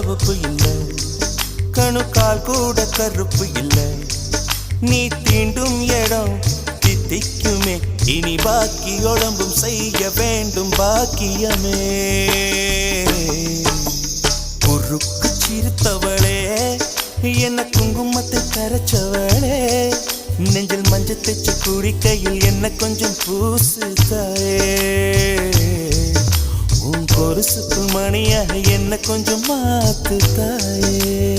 செவப்பு இல்ல, கணுக்கால் கூட கருப்பு இல்ல. நீ தீண்டும் இடம் தித்திக்குமே, இனி பாக்கி உடம்பும் செய்ய வேண்டும் பாக்கியமே. குறுக்கு சிரித்தவளே, என்ன குங்குமத்தை கரைச்சவளே, நெஞ்சில் மஞ்சள் தேச்சு குடிக்கையில் என்ன கொஞ்சம் பூசு தாயே. உன் கொலுசுக்கு மணியாக என்ன கொஞ்சம் மாத்து தாயே.